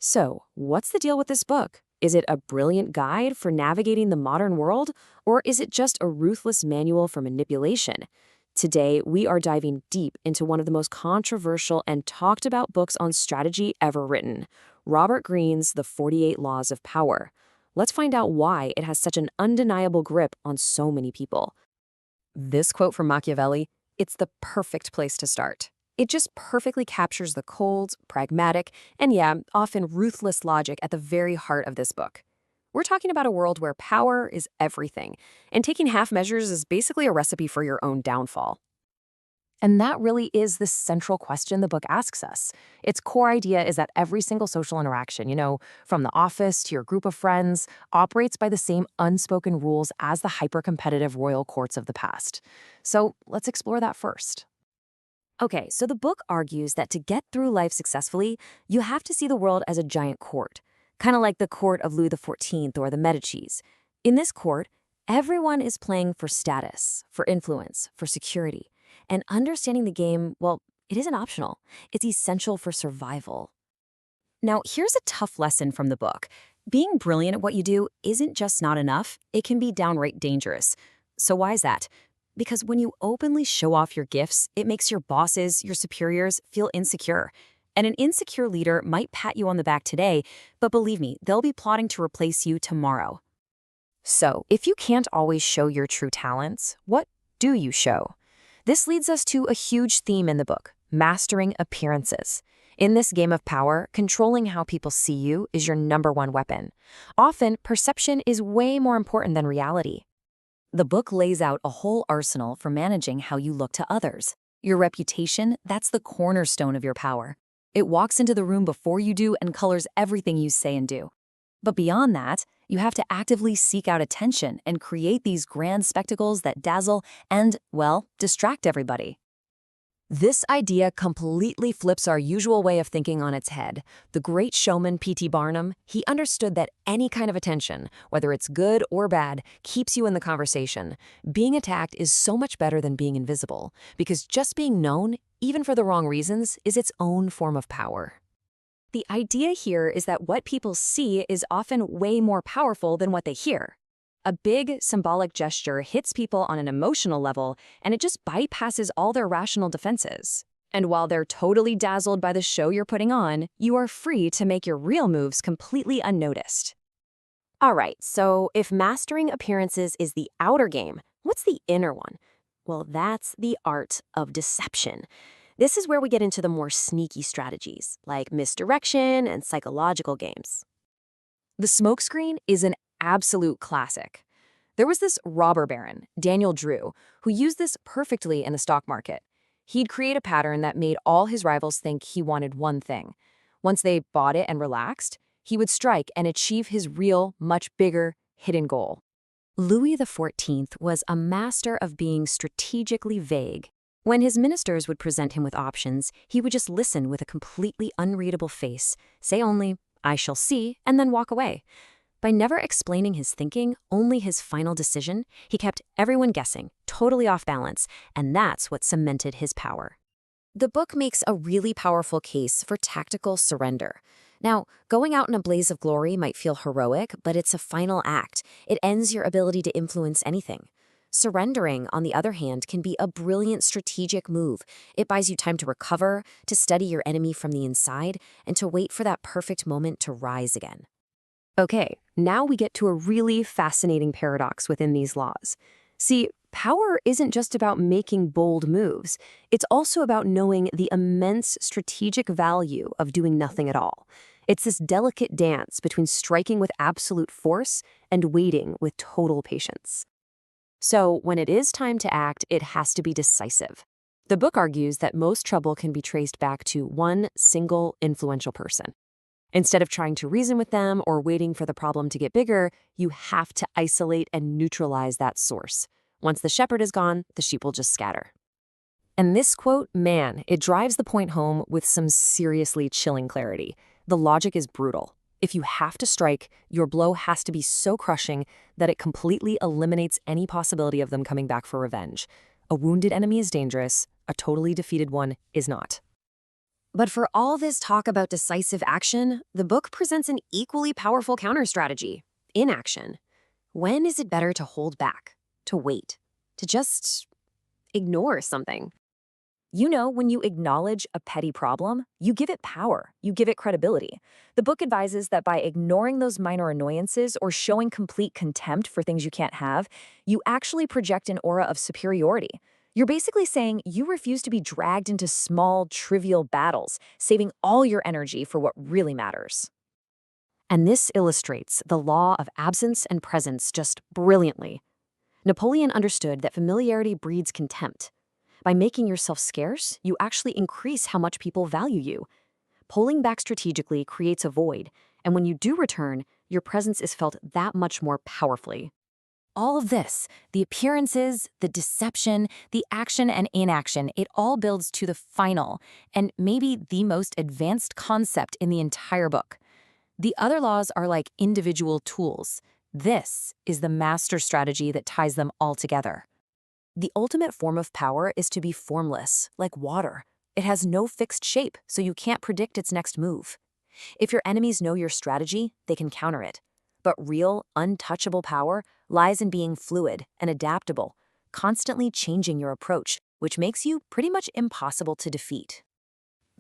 So, what's the deal with this book? Is it a brilliant guide for navigating the modern world, or is it just a ruthless manual for manipulation? Today, we are diving deep into one of the most controversial and talked about books on strategy ever written, Robert Greene's The 48 Laws of Power. Let's find out why it has such an undeniable grip on so many people. This quote from Machiavelli, it's the perfect place to start. It just perfectly captures the cold, pragmatic, and often ruthless logic at the very heart of this book. We're talking about a world where power is everything, and taking half measures is basically a recipe for your own downfall. And that really is the central question the book asks us. Its core idea is that every single social interaction, from the office to your group of friends, operates by the same unspoken rules as the hyper-competitive royal courts of the past. So let's explore that first. Okay, so the book argues that to get through life successfully, you have to see the world as a giant court, kind of like the court of Louis XIV or the Medicis. In this court, everyone is playing for status, for influence, for security. And understanding the game, well, it isn't optional. It's essential for survival. Now, here's a tough lesson from the book. Being brilliant at what you do isn't just not enough, it can be downright dangerous. So why is that? Because when you openly show off your gifts, it makes your bosses, your superiors, feel insecure. And an insecure leader might pat you on the back today, but believe me, they'll be plotting to replace you tomorrow. So, if you can't always show your true talents, what do you show? This leads us to a huge theme in the book, mastering appearances. In this game of power, controlling how people see you is your #1 weapon. Often, perception is way more important than reality. The book lays out a whole arsenal for managing how you look to others. Your reputation, that's the cornerstone of your power. It walks into the room before you do and colors everything you say and do. But beyond that, you have to actively seek out attention and create these grand spectacles that dazzle and, well, distract everybody. This idea completely flips our usual way of thinking on its head. The great showman P.T. Barnum, he understood that any kind of attention, whether it's good or bad, keeps you in the conversation. Being attacked is so much better than being invisible, because just being known, even for the wrong reasons, is its own form of power. The idea here is that what people see is often way more powerful than what they hear. A big, symbolic gesture hits people on an emotional level, and it just bypasses all their rational defenses. And while they're totally dazzled by the show you're putting on, you are free to make your real moves completely unnoticed. All right, so if mastering appearances is the outer game, what's the inner one? Well, that's the art of deception. This is where we get into the more sneaky strategies, like misdirection and psychological games. The smokescreen is an absolute classic. There was this robber baron, Daniel Drew, who used this perfectly in the stock market. He'd create a pattern that made all his rivals think he wanted one thing. Once they bought it and relaxed, he would strike and achieve his real, much bigger, hidden goal. Louis XIV was a master of being strategically vague. When his ministers would present him with options, he would just listen with a completely unreadable face, say only, "I shall see," and then walk away. By never explaining his thinking, only his final decision, he kept everyone guessing, totally off balance, and that's what cemented his power. The book makes a really powerful case for tactical surrender. Now, going out in a blaze of glory might feel heroic, but it's a final act. It ends your ability to influence anything. Surrendering, on the other hand, can be a brilliant strategic move. It buys you time to recover, to study your enemy from the inside, and to wait for that perfect moment to rise again. Okay, now we get to a really fascinating paradox within these laws. See, power isn't just about making bold moves. It's also about knowing the immense strategic value of doing nothing at all. It's this delicate dance between striking with absolute force and waiting with total patience. So, when it is time to act, it has to be decisive. The book argues that most trouble can be traced back to one single influential person. Instead of trying to reason with them or waiting for the problem to get bigger, you have to isolate and neutralize that source. Once the shepherd is gone, the sheep will just scatter. And this quote, man, it drives the point home with some seriously chilling clarity. The logic is brutal. If you have to strike, your blow has to be so crushing that it completely eliminates any possibility of them coming back for revenge. A wounded enemy is dangerous, a totally defeated one is not. But for all this talk about decisive action, the book presents an equally powerful counter-strategy: inaction. When is it better to hold back, to wait, to just ignore something? When you acknowledge a petty problem, you give it power, you give it credibility. The book advises that by ignoring those minor annoyances or showing complete contempt for things you can't have, you actually project an aura of superiority. You're basically saying you refuse to be dragged into small, trivial battles, saving all your energy for what really matters. And this illustrates the law of absence and presence just brilliantly. Napoleon understood that familiarity breeds contempt. By making yourself scarce, you actually increase how much people value you. Pulling back strategically creates a void, and when you do return, your presence is felt that much more powerfully. All of this, the appearances, the deception, the action and inaction, it all builds to the final, and maybe the most advanced concept in the entire book. The other laws are like individual tools. This is the master strategy that ties them all together. The ultimate form of power is to be formless, like water. It has no fixed shape, so you can't predict its next move. If your enemies know your strategy, they can counter it. But real, untouchable power lies in being fluid and adaptable, constantly changing your approach, which makes you pretty much impossible to defeat.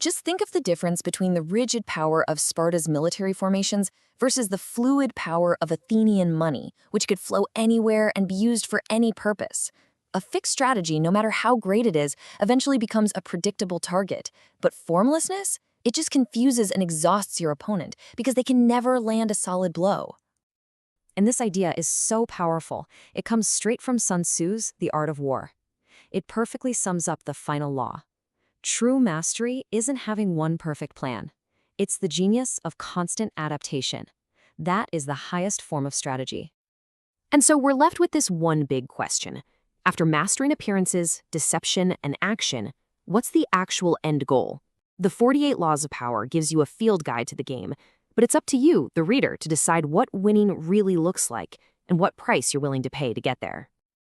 Just think of the difference between the rigid power of Sparta's military formations versus the fluid power of Athenian money, which could flow anywhere and be used for any purpose. A fixed strategy, no matter how great it is, eventually becomes a predictable target. But formlessness? It just confuses and exhausts your opponent because they can never land a solid blow. And this idea is so powerful. It comes straight from Sun Tzu's The Art of War. It perfectly sums up the final law. True mastery isn't having one perfect plan. It's the genius of constant adaptation. That is the highest form of strategy. And so we're left with this one big question. After mastering appearances, deception, and action, what's the actual end goal? The 48 Laws of Power gives you a field guide to the game, but it's up to you, the reader, to decide what winning really looks like and what price you're willing to pay to get there.